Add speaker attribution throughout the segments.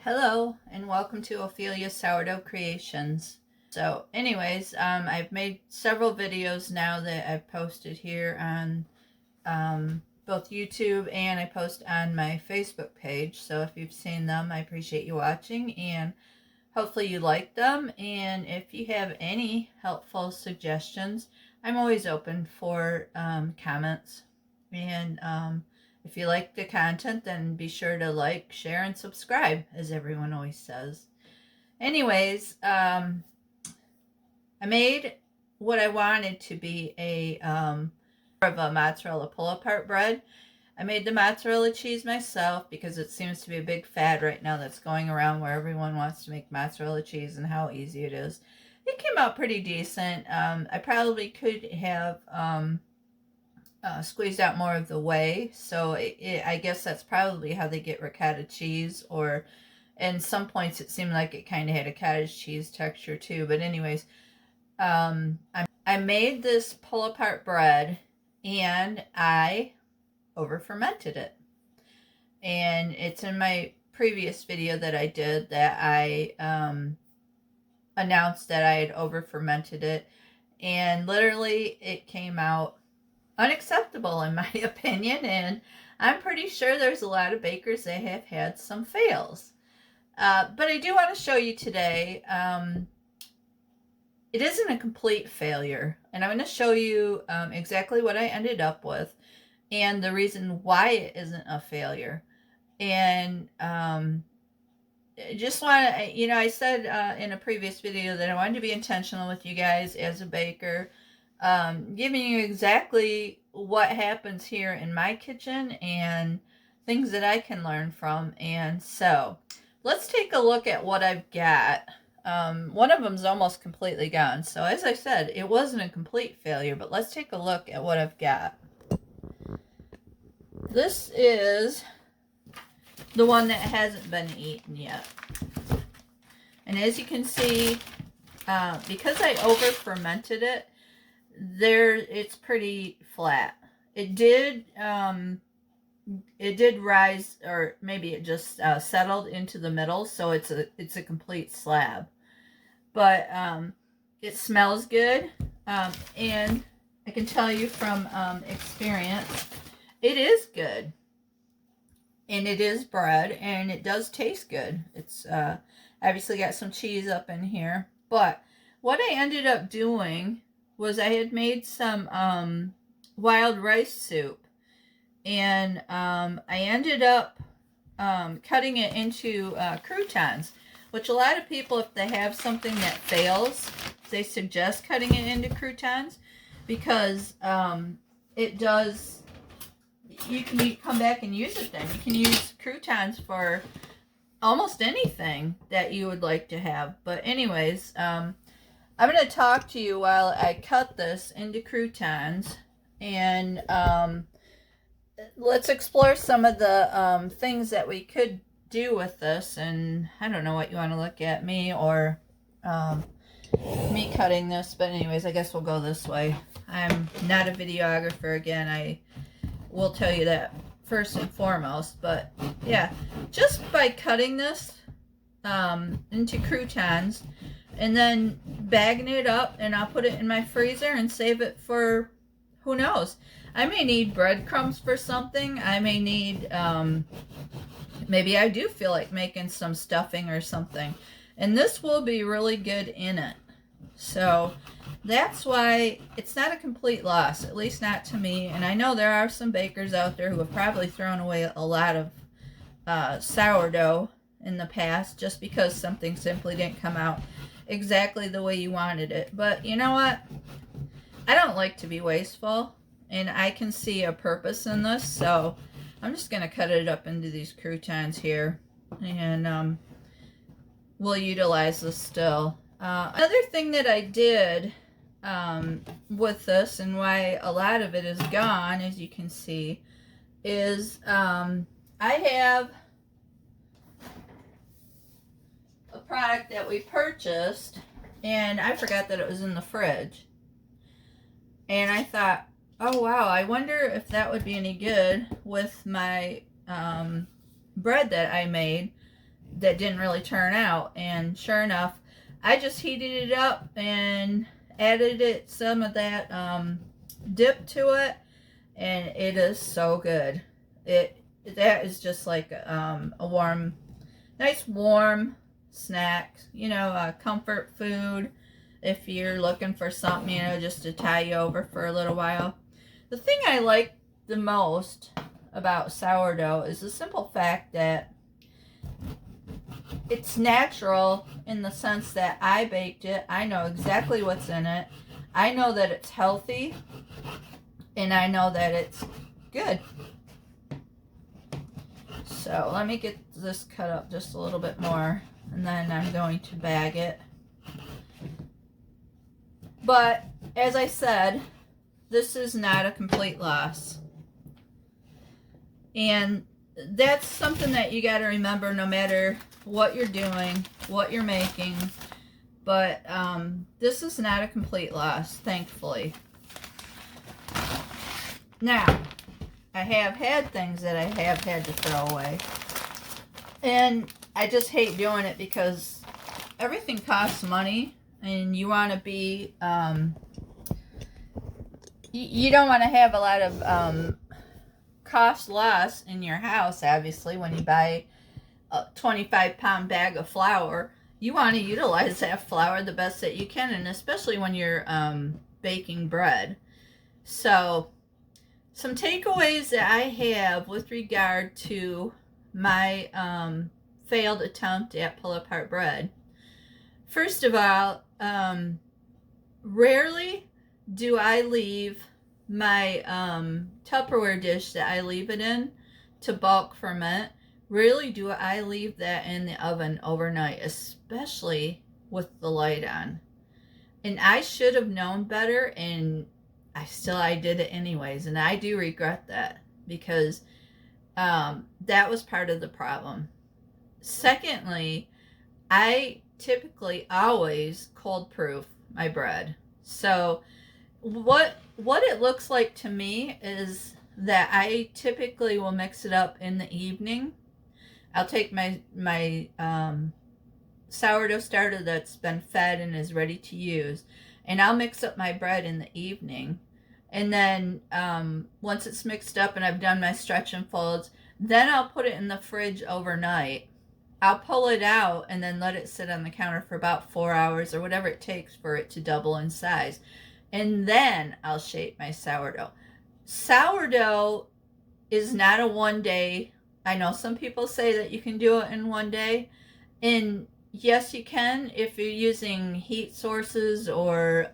Speaker 1: Hello and welcome to Ophelia Sourdough Creations. So anyways, I've made several videos now that I've posted here on both YouTube and I post on my Facebook page. So if you've seen them, I appreciate you watching and hopefully you like them. And if you have any helpful suggestions, I'm always open for comments. And if you like the content, then be sure to like, share, and subscribe, as everyone always says. Anyways, I made what I wanted to be a mozzarella pull-apart bread. I made the mozzarella cheese myself because it seems to be a big fad right now that's going around where everyone wants to make mozzarella cheese and how easy it is. It came out pretty decent. I probably could have squeezed out more of the whey, so I guess that's probably how they get ricotta cheese, or in some points it seemed like it kind of had a cottage cheese texture too. But anyways, I made this pull apart bread and I over fermented it, and it's in my previous video that I did that I announced that I had over fermented it, and literally it came out unacceptable in my opinion, and I'm pretty sure there's a lot of bakers that have had some fails. But I do want to show you today, it isn't a complete failure, and I'm going to show you exactly what I ended up with and the reason why it isn't a failure. And just want to, I said in a previous video that I wanted to be intentional with you guys as a baker, giving you exactly what happens here in my kitchen and things that I can learn from. And so let's take a look at what I've got. One of them's almost completely gone. So as I said, it wasn't a complete failure, but let's take a look at what I've got. This is the one that hasn't been eaten yet. And as you can see, because I over fermented it, it's pretty flat. It did rise, or maybe it just settled into the middle, so it's a complete slab. But it smells good, and I can tell you from experience, it is good, and it is bread, and it does taste good. It's obviously got some cheese up in here, but what I ended up doing was I had made some wild rice soup, and I ended up cutting it into croutons, which a lot of people, if they have something that fails, they suggest cutting it into croutons, because it does, you can come back and use it then. You can use croutons for almost anything that you would like to have. But anyways, I'm going to talk to you while I cut this into croutons, and let's explore some of the things that we could do with this. And I don't know what you want to look at, me or me cutting this, but anyways, I guess we'll go this way. I'm not a videographer, again, I will tell you that first and foremost. But yeah, just by cutting this into croutons and then bagging it up, and I'll put it in my freezer and save it for, who knows, I may need breadcrumbs for something. I may need, maybe I do feel like making some stuffing or something, and this will be really good in it. So that's why it's not a complete loss, at least not to me. And I know there are some bakers out there who have probably thrown away a lot of sourdough in the past just because something simply didn't come out exactly the way you wanted it. But you know what? I don't like to be wasteful, and I can see a purpose in this, so I'm just going to cut it up into these croutons here, and we'll utilize this still. Another thing that I did with this, and why a lot of it is gone, as you can see, is I have a product that we purchased, and I forgot that it was in the fridge. And I thought, oh wow, I wonder if that would be any good with my bread that I made. that didn't really turn out. And sure enough, I just heated it up and added some of that dip to it, and it is so good. That is just like a warm, nice warm snack, a comfort food if you're looking for something, just to tie you over for a little while. The thing I like the most about sourdough is the simple fact that it's natural in the sense that I baked it. I know exactly what's in it. I know that it's healthy, and I know that it's good. So let me get this cut up just a little bit more, and then I'm going to bag it. But as I said, this is not a complete loss. And that's something that you got to remember no matter what you're doing, what you're making. But this is not a complete loss, thankfully. Now, I have had things that I have had to throw away. And I just hate doing it because everything costs money. And you want to be, you don't want to have a lot of cost loss in your house, obviously, when you buy a 25-pound bag of flour. You want to utilize that flour the best that you can, and especially when you're baking bread. So, some takeaways that I have with regard to my failed attempt at pull-apart bread. First of all, rarely do I leave my Tupperware dish that I leave it in to bulk ferment. Rarely do I leave that in the oven overnight, especially with the light on. And I should have known better, and I did it anyways, and I do regret that because that was part of the problem. Secondly, I typically always cold proof my bread. So what it looks like to me is that I typically will mix it up in the evening. I'll take my sourdough starter that's been fed and is ready to use, and I'll mix up my bread in the evening. And then once it's mixed up and I've done my stretch and folds, then I'll put it in the fridge overnight. I'll pull it out and then let it sit on the counter for about 4 hours or whatever it takes for it to double in size. And then I'll shape my sourdough. Sourdough is not a one day. I know some people say that you can do it in one day. And yes, you can if you're using heat sources or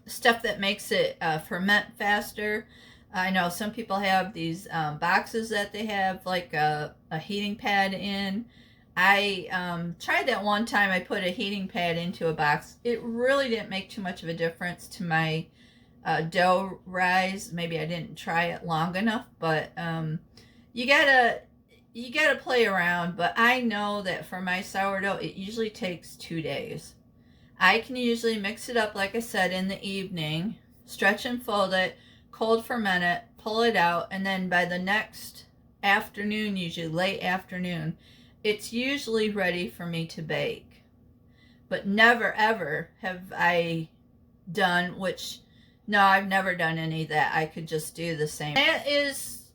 Speaker 1: stuff that makes it ferment faster. I know some people have these boxes that they have like a heating pad in. I tried that one time. I put a heating pad into a box. It really didn't make too much of a difference to my dough rise. Maybe I didn't try it long enough, but you gotta play around. But I know that for my sourdough, it usually takes 2 days. I can usually mix it up, like I said, in the evening, stretch and fold it, cold ferment it, pull it out, and then by the next afternoon, usually late afternoon, it's usually ready for me to bake. But never ever have I done, no, I've never done any of that. I could just do the same. That is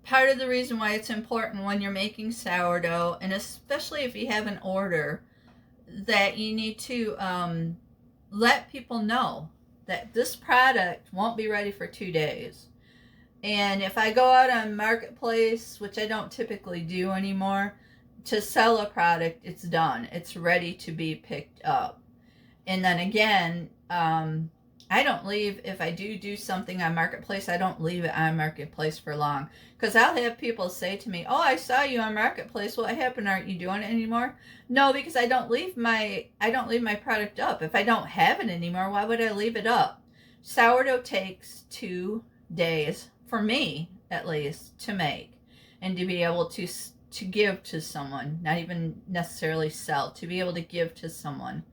Speaker 1: part of the reason why it's important when you're making sourdough, and especially if you have an order, that you need to let people know that this product won't be ready for 2 days. And if I go out on Marketplace, which I don't typically do anymore, to sell a product, it's done. It's ready to be picked up. And then again, I don't leave, if I do something on Marketplace, I don't leave it on Marketplace for long. Because I'll have people say to me, oh, I saw you on Marketplace. What happened? Aren't you doing it anymore? No, because I don't leave my product up. If I don't have it anymore, why would I leave it up? Sourdough takes 2 days, for me at least, to make. And to be able to give to someone, not even necessarily sell, to be able to give to someone.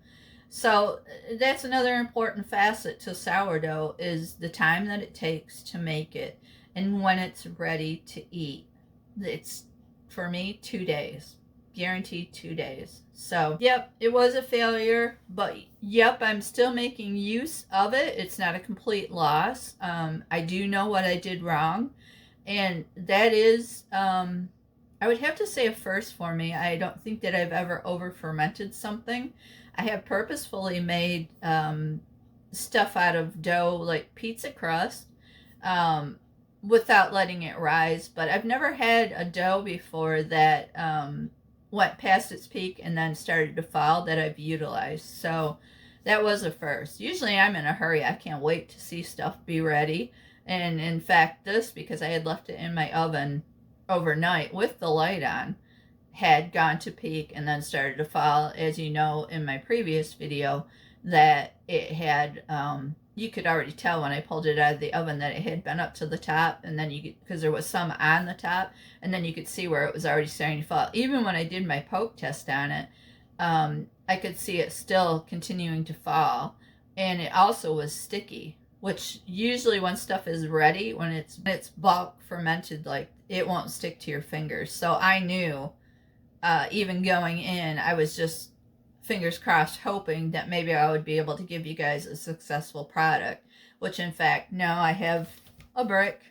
Speaker 1: So that's another important facet to sourdough, is the time that it takes to make it and when it's ready to eat. for me 2 days. Guaranteed 2 days. So, yep, it was a failure, but yep, I'm still making use of it. It's not a complete loss. I do know what I did wrong, and that is, I would have to say a first for me. I don't think that I've ever over fermented something. I have purposefully made stuff out of dough, like pizza crust, without letting it rise, but I've never had a dough before that went past its peak and then started to fall that I've utilized. So that was a first. Usually I'm in a hurry. I can't wait to see stuff be ready. And in fact, this, because I had left it in my oven overnight with the light on, had gone to peak and then started to fall. As you know, in my previous video, that it had, you could already tell when I pulled it out of the oven that it had been up to the top, and then you could, because there was some on the top, and then you could see where it was already starting to fall. Even when I did my poke test on it, I could see it still continuing to fall, and it also was sticky, which usually when stuff is ready, when it's bulk fermented, like, it won't stick to your fingers. So I knew, even going in, I was just fingers crossed hoping that maybe I would be able to give you guys a successful product, which in fact, now I have a brick.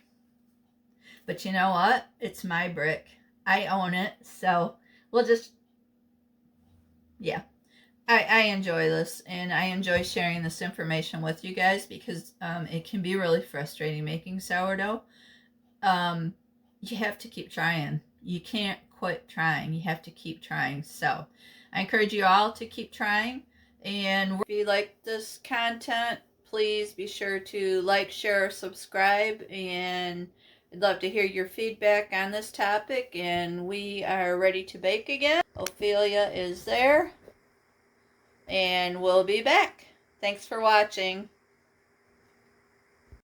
Speaker 1: But you know what? It's my brick. I own it. So we'll just, yeah. I enjoy this, and I enjoy sharing this information with you guys, because it can be really frustrating making sourdough. You have to keep trying. You can't quit trying. You have to keep trying. So I encourage you all to keep trying. And if you like this content, please be sure to like, share, subscribe, and I'd love to hear your feedback on this topic. And we are ready to bake again. Ophelia is there, and we'll be back. Thanks for watching.